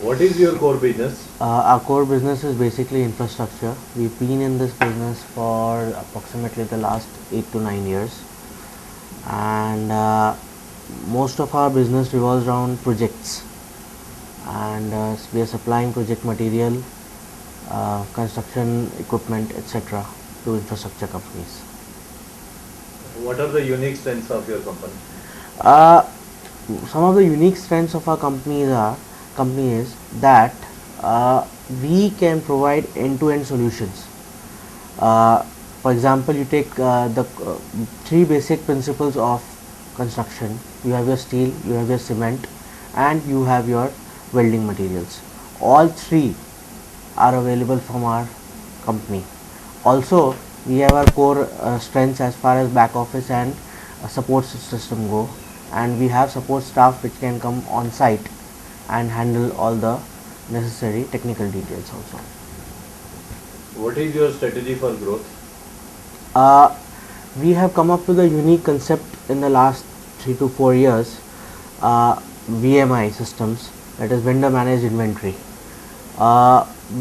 What is your core business? Our core business is basically infrastructure. We've been in this business for approximately the last 8 to 9 years, and most of our business revolves around projects, and we are supplying project material, construction equipment, etc. to infrastructure companies. What are the unique strengths of your company? Uh, some of the unique strengths of our company is that we can provide end-to-end solutions. Uh, for example, you take the three basic principles of construction. You have your steel, you have your cement, and you have your welding materials. All three are available from our company. Also, we have our core strengths as far as back office and support system go, and we have support staff which can come on site and handle all the necessary technical details also. What is your strategy for growth? Uh, we have come up with a unique concept in the last 3 to 4 years, VMI systems, that is vendor managed inventory.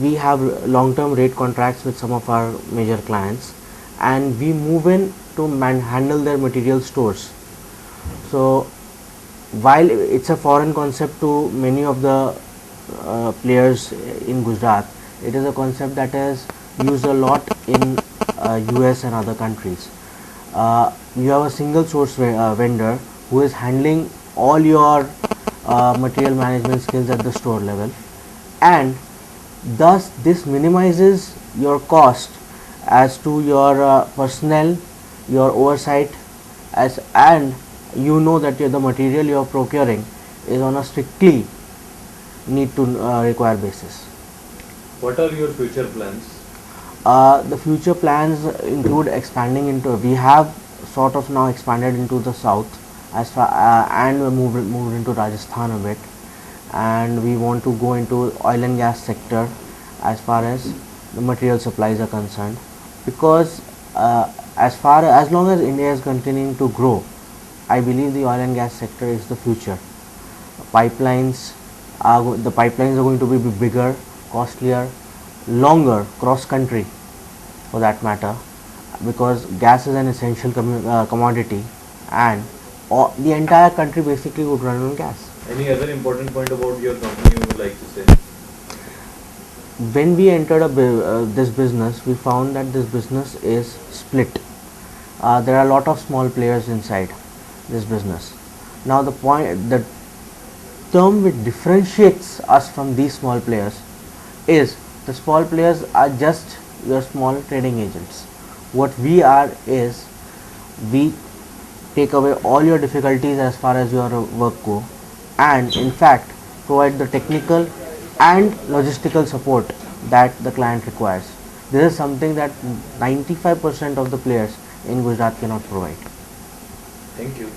We have long-term rate contracts with some of our major clients, and we move in to handle their material stores. So while it's a foreign concept to many of the players in Gujarat, it is a concept that is used a lot in US and other countries. You have a single source vendor who is handling all your material management skills at the store level, and thus this minimizes your cost as to your personnel, your oversight, as and you know that the material you are procuring is on a strictly need to require basis. What are your future plans? The future plans include expanding into. We have sort of now expanded into the south, as far and moved into Rajasthan a bit, and we want to go into oil and gas sector as far as the material supplies are concerned, because as long as India is continuing to grow, I believe the oil and gas sector is the future. Pipelines the pipelines are going to be bigger, costlier, longer, cross country for that matter, because gas is an essential commodity, and the entire country basically would run on gas. Any other important point about your company you would like to say? When we entered this business, we found that this business is split. There are a lot of small players inside this business. Now the term which differentiates us from these small players is the small players are just your small trading agents. What we are is we take away all your difficulties as far as your work go, and in fact provide the technical and logistical support that the client requires. This is something that 95% of the players in Gujarat cannot provide. Thank you.